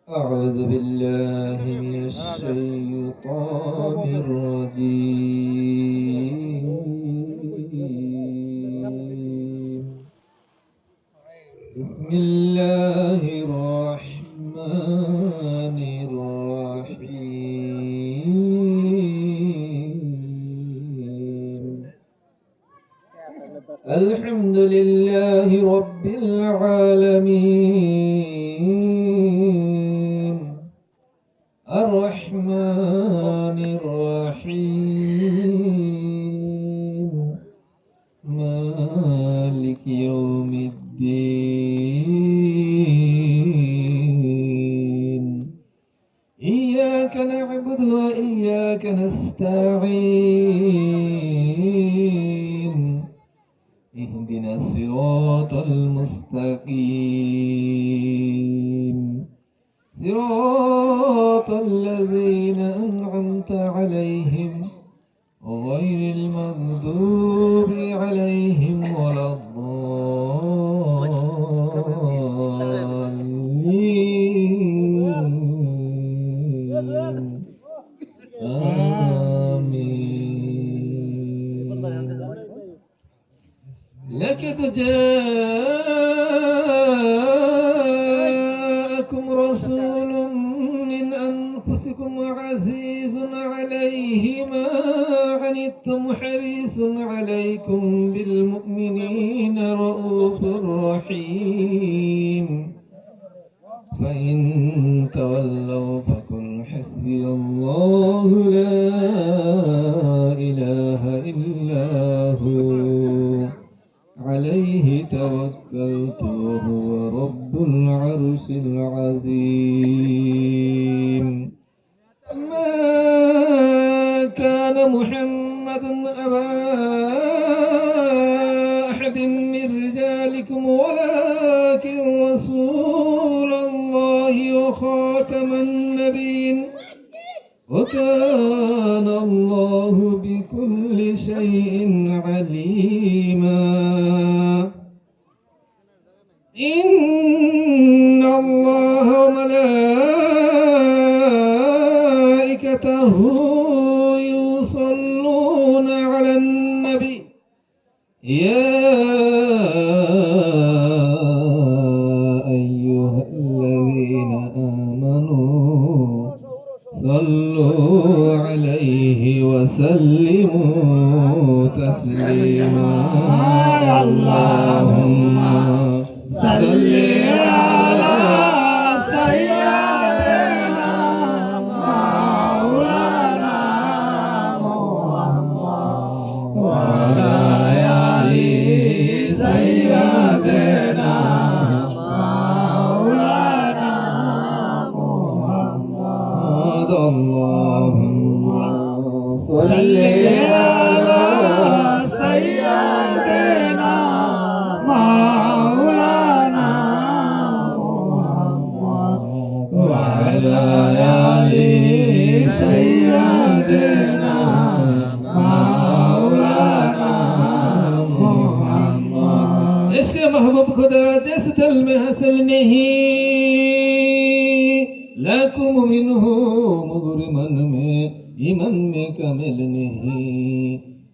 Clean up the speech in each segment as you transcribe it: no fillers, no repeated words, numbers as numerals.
أعوذ بالله من الشيطان الرجيم. بسم الله الرحمن الرحيم. الحمد لله رب العالمين الرحمن الرحيم مالك يوم الدين. إياك نعبد وإياك نستعين. اهدنا الصراط المستقيم صراط الذين أنعمت عليهم غير المغضوب عليهم ولا الضالين. آمين. لقد جاءكم رسول من أنفسكم عزيز عليه ما عنتم حريص عليكم بالمؤمنين رؤوف رحيم. فإن تولوا فقل حسبي الله لا إله إلا هو عليه توكلت وهو رب العرش العظيم. ما كان محمد أبا أحد من رجالكم ولكن رسول الله وخاتم النبيين وكان الله بكل شيء عليما. إن الله وملائكته يصلون على النبي يا أيها الذين آمنوا صلوا عليه وسلموا تسليما. اللهم صل على سيدنا مولانا محمد وعلى آل سيدنا مولانا محمد. اللهم صل على سيدنا مولانا محمد وعلى آل سيدنا مولانا محمد. عشق محبوب خدا جس دل میں حاصل نہیں لکم منہ مغر من میں ایمن میں کامل نہیں.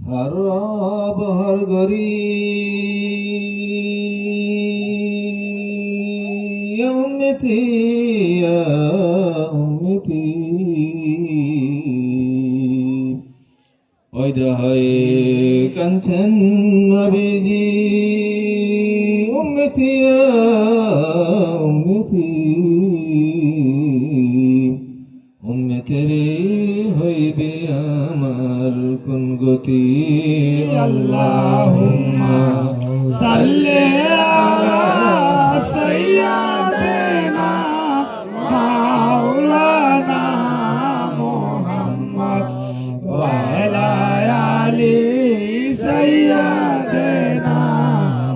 ہر راب ہر غریب یا امتی یا امتی পয়দা হয়ে কাঁদছেন নবীজি উম্মতি ইয়া উম্মতি উম্মতের হইবে আমার কোন গতি. আল্লাহুম্মা সাল্লি আলা সাইয়্যিদিনা মাওলানা মুহাম্মদ ওয়া আলা আলি সাইয়্যিদিনা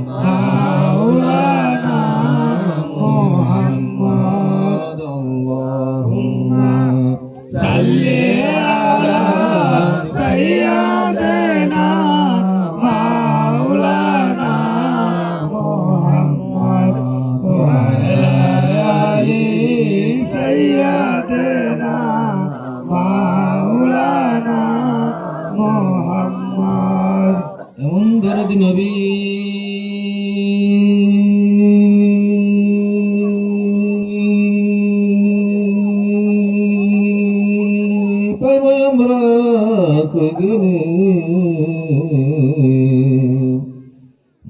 মাওলানা মুহাম্মদ. আল্লাহুম্মা সাল্লি আলা সাইয়্যিদিনা মাওলানা কই গেলে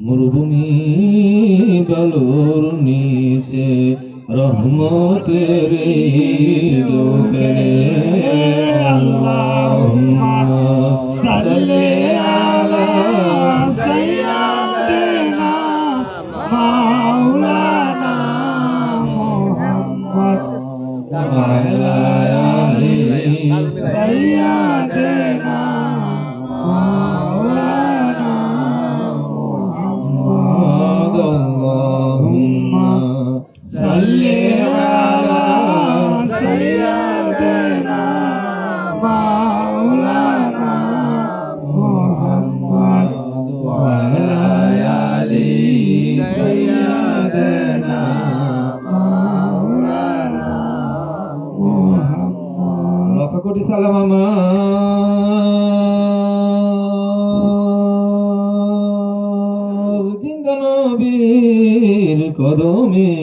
মরুভূমি বালুর নিচে রহমতের দোকানে আল্লাহুম্মা সাল্লি আলা সাইয়্যিদিনা মাওলানা মুহাম্মদ ওয়া আলা আলি সাইয়্যিদিনা মাওলানা মুহাম্মদ আল্লাহুম্মা সাল্লি আলা সাইয়্যিদিনা মাওলানা মুহাম্মদ ওয়া আলা আলি সাইয়্যিদিনা মাওলানা মুহাম্মদ লক্ষ কোটি সালাম আমার জিন্দা নবীর কদমে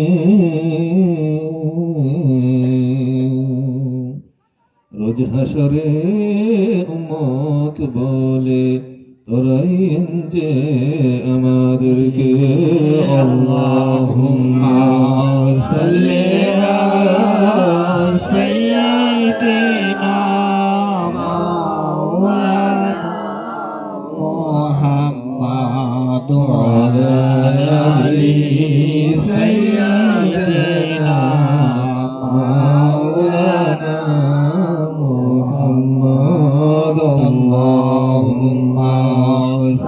রোজ হাসরে উম্মত বলে তোরাইন যে আমাদেরকে আল্লাহুম্মা সাল্লি আলা সাইয়্যিদিনা মাওলানা মুহাম্মদ ওয়া আলা আলি সাইয়্যিদিনা মাওলানা মুহাম্মদ আল্লাহুম্মা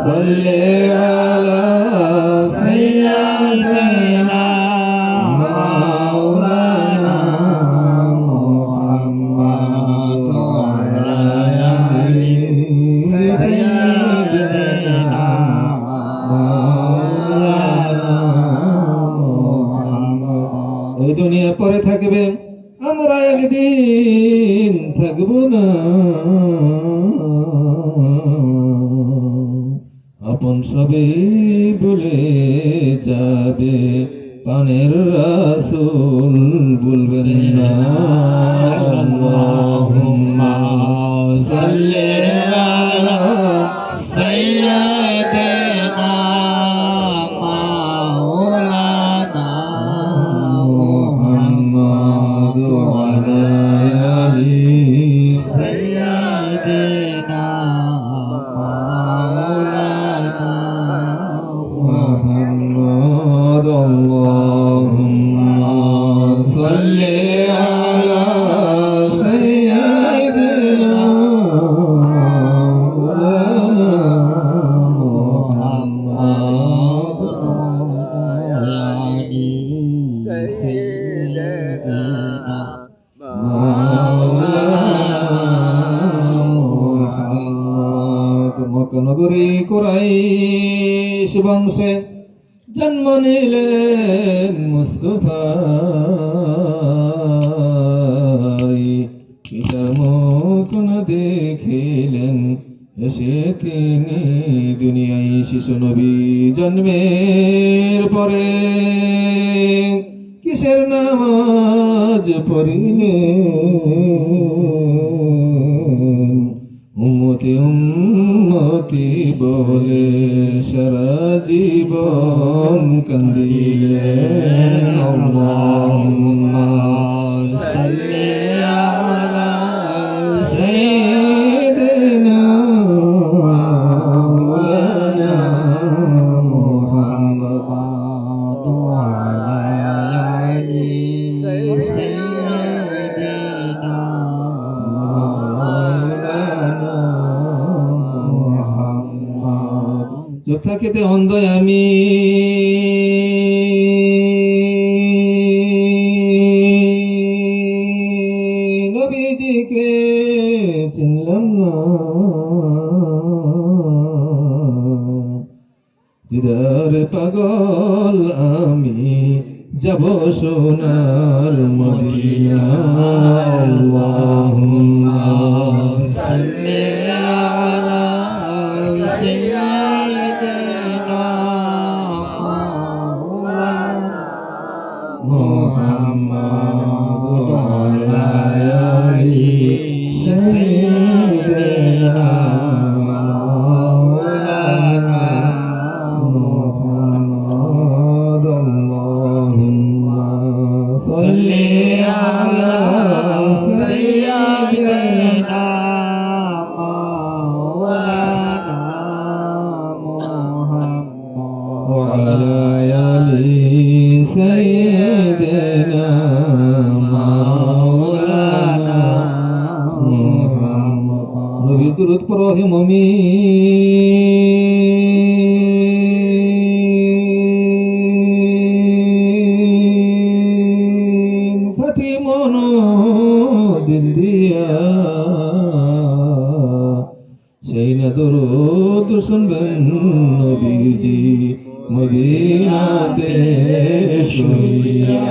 সাল্লি আলা সাইয়্যিদিনা মাওলানা মুহাম্মদ ওয়া আলা আলি সাইয়্যিদিনা মাওলানা মুহাম্মদ। এই দুনিয়া পরে থাকবে, আমরা একদিন থাকবো না। আপন সবে ভুলে যাবে, পানের রাসূল বলবেন না। আল্লাহুম্মা সাল্লি আলা সাইয়্যিদিনা মাওলানা মুহাম্মদ ওয়া আলা আলি সাইয়্যিদিনা মাওলানা মুহাম্মদ আল্লাহুম্মা সাল্লি আলা সাইয়্যিদিনা মাওলানা মুহাম্মদ ওয়া আলা আলি সাইয়্যিদিনা মক্কানগরী কুরাইশ বংশে জন্ম নিলেন মুস্তাফা। পিতার মুখ না দেখিলেন, এসে তিনি দুনিয়ায় শিশু নবী। জন্মের পরে কিসের নামাজ পড়িলেন, উম্মতি উম্মতি বলে সারা জীবন কান্দিলেন। আল্লাহুম্মা সাল্লি আলা সাইয়্যিদিনা মাওলানা মুহাম্মদ ওয়া আলা আলি সাইয়্যিদিনা মাওলানা মুহাম্মদ। চুপ থাকিতে অন্ধ আমি, নবীজিকে চিনলাম না। দিদার পাগল আমি, যাব সোনার মদিনা। আল্লাহুম্মা সাল্লি আলা সাইয়্যিদিনা মাওলানা মুহাম্মদ ওয়া আলা আলি সাইয়্যিদিনা শুনবেন নবীজি মদিনাতে শুইয়া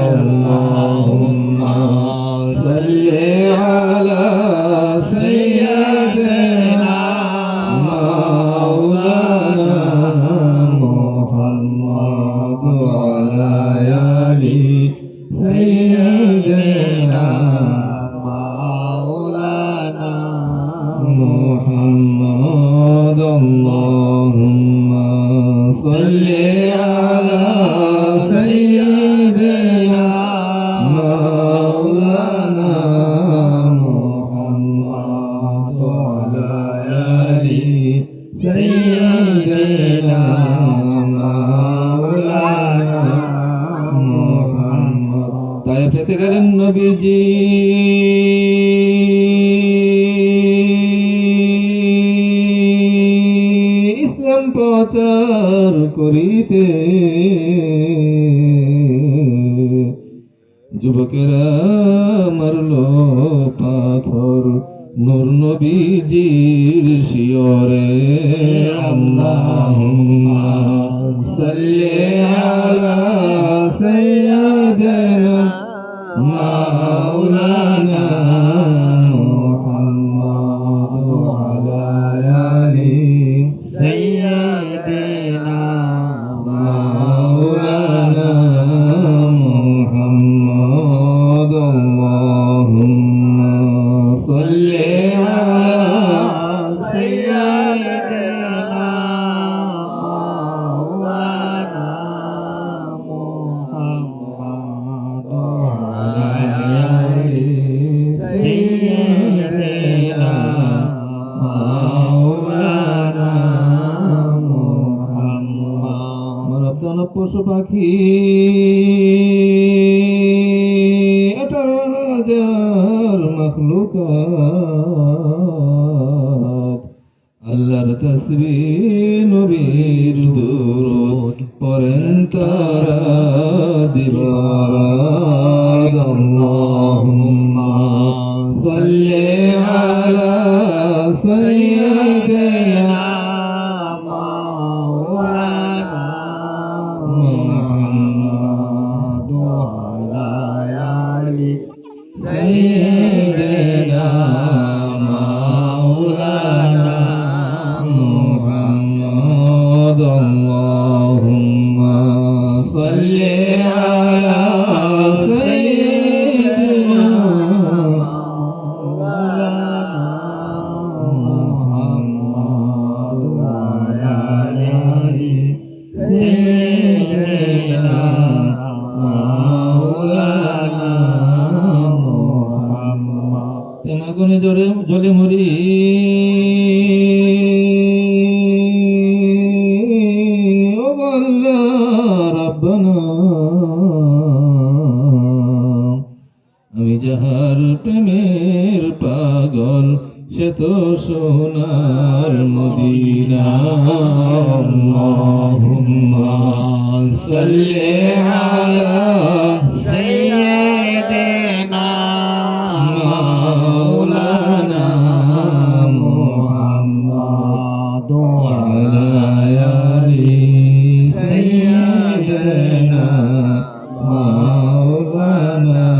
আল্লাহুম্মা সাল্লি আলা সাইয়্যিদিনা মাওলানা মুহাম্মদ ওয়া আলা আলি সাইয়্যিদিনা মাওলানা মুহাম্মদ আল্লাহুম্মা সাল্লি আলা সাইয়্যিদিনা মাওলানা মুহাম্মদ ওয়া আলা আলি সাইয়্যিদিনা মাওলানা মুহাম্মদ। তায়েফেতে গেলেন নবীজি ইসলাম প্রচার করিতে, যুবকেরা মারল পাথর নূর নবীজির শিয়রে আল্লাহুম্মা সাল্লি আলা সাইয়্যিদিনা মাওলানা মুহাম্মদ ওয়া আলা আলি সাইয়্যিদিনা মাওলানা মুহাম্মদ আল্লাহুম্মা সাল্লি আলা সাইয়্যিদিনা মাওলানা মুহাম্মদ ওয়া আলা আলি সাইয়্যিদিনা মাওলানা মুহাম্মদ। মানব দানব পশু পাখি 18,000 মখলুকাত আল্লাহর তাসবিহ নবীর দুরূদ পড়েন তারা দিবারাত আল্লাহুম্মা সাল্লি আলা সাইয়্যিদিনা মাওলানা মুহাম্মদ ওয়া আলা আলি সাইয়্যিদিনা মাওলানা মুহাম্মদ আল্লাহুম্মা সাল্লি আলা সাইয়্যিদিনা মাওলানা মুহাম্মদ ওয়া আলা আলি সাইয়্যিদিনা মাওলানা মুহাম্মদ। তেমাগুনে জলে মরি ও আল্লাহ রাব্বানা, আমি যাহার প্রেমের পাগল সে তো সোনার মদিনা আল্লাহুম্মা সাল্লি আলা সাইয়্যিদিনা মাওলানা মুহাম্মদ ওয়া আলা আলি সাইয়্যিদিনা মাওলানা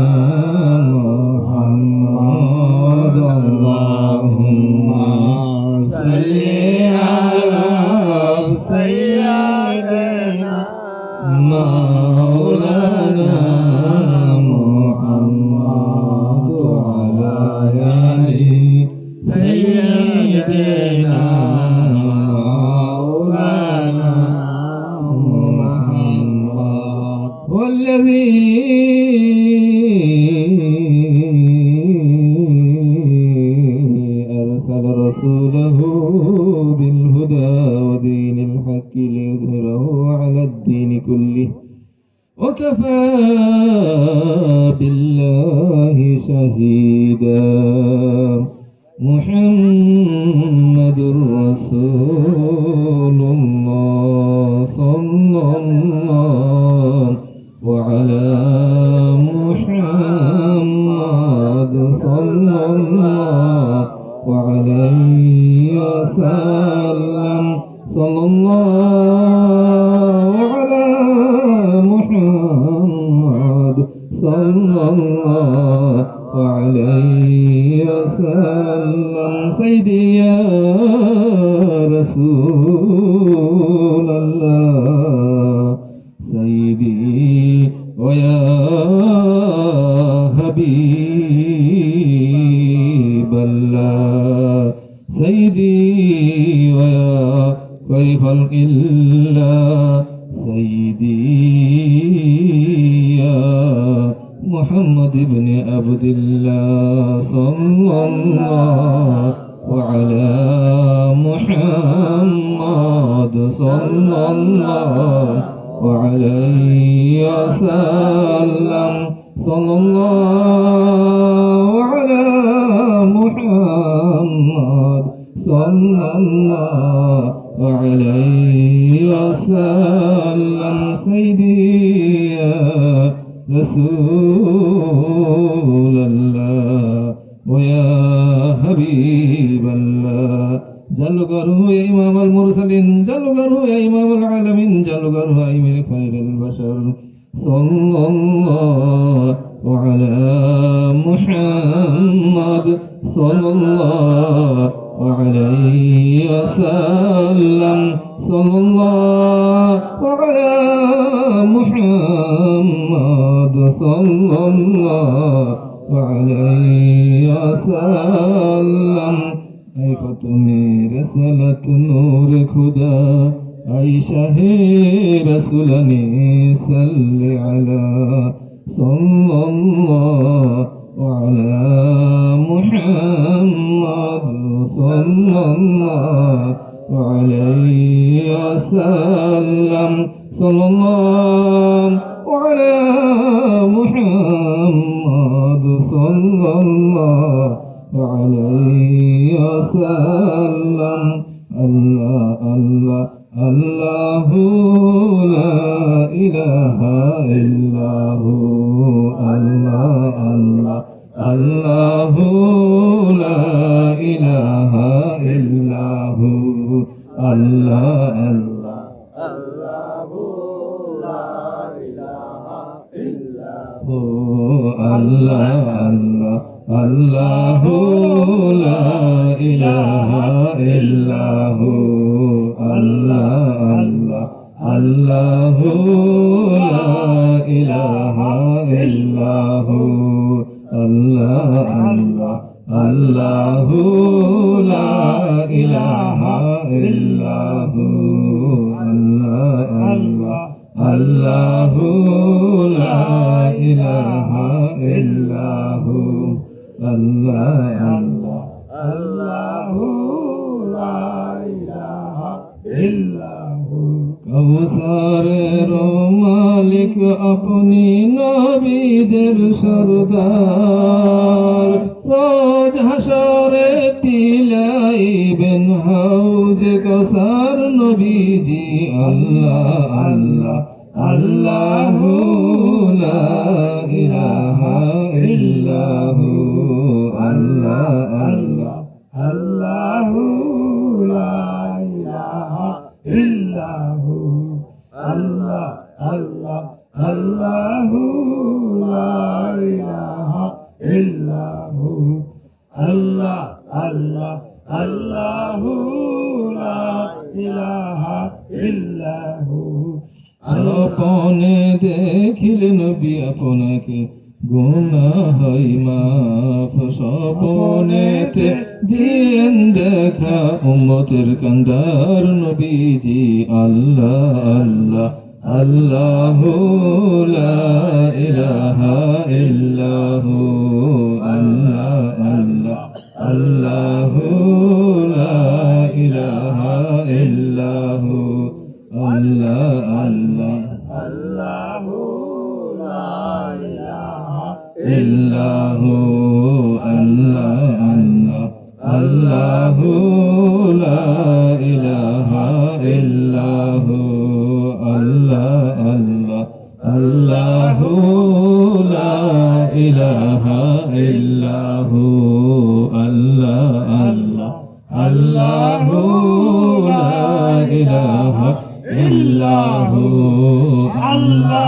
মুহাম্মদ আল্লাহুম্মা সাল্লি আলা সাইয়্যিদিনা মাওলানা মুহাম্মদ ওয়া আলা আলি সাইয়্যিদিনা মাওলানা মুহাম্মদ। والذي أرسل رسوله بالهدى ودين الحق ليظهره على الدين كله وكفى بالله شهيدا محمد رسول الله صلى الله وعلى محمد صلى الله وعليه وسلم وعليه وسلم سيدي يا رسول الله سيدي ويا حبيب الله سيدي ويا خير خلق الله سيدي يا محمد بن عبد الله صلى الله وعلى محمد صلى الله وعليه وسلم صلى الله على محمد صلى الله عليه وسلم سيدي يا رسول الله ويا حبيب الله جلوغره يا إمام المرسلين جلوغره يا إمام العالمين جلوغره يا أمير خير البشر صلى الله على محمد صلى الله عليه وسلم صلى الله على محمد صلى الله عليه وسلم اے تمہیں رسالت نور خدا اے شاہ رسولانی صلی علی صلی اللہ على محمد صلى الله عليه وسلم صلى الله على محمد صلى الله عليه وسلم الله الله الله لا إله إلا هو الله الله الله لا إله إلا هو الله الله الله لا إله إلا هو الله الله الله لا إله إلا هو الله الله الله لا إله إلا هو الله الله الله لا إله إلا هو الله الله الله لا إله إلا هو الله الله الله لا إله إلا هو কৌসারের মালিক আপনি নবীদের সরদার রোজ হাসরে পিলাইবেন হাউজে কৌসার নবীজি আল্লাহ আল্লাহ আল্লাহু লা ইলাহা ইল্লাহু আল্লাহ আল্লাহ আল্লাহু লা ইলাহা ইল্লাহু আল্লাহ আল্লাহ আল্লাহু লা ইলাহা ইল্লাহু আল্লাহ আল্লাহ আল্লাহু লা ইলাহা ইল্লাহু আপনে দেখিলে নবী আপনাকে গুনাহ হয় মাফ স্বপনেতে দিন দেখা উম্মতের কান্দার নবীজি আল্লাহ আল্লাহ আল্লাহু লা ইলাহা ইল্লাহু আল্লাহ আল্লাহ আল্লাহু লা ইলাহা ইল্লাহু আল্লাহ আল্লাহ আল্লাহু লা ইলাহা ইল্লাহু আল্লাহ আল্লাহ আল্লাহু লা ইলাহা ইল্লাহু আল্লাহ আল্লাহ আল্লাহু লা ইলাহা ইল্লাহু আল্লাহ আল্লাহ আল্লাহু লা ইলাহা ইল্লাহু আল্লাহ।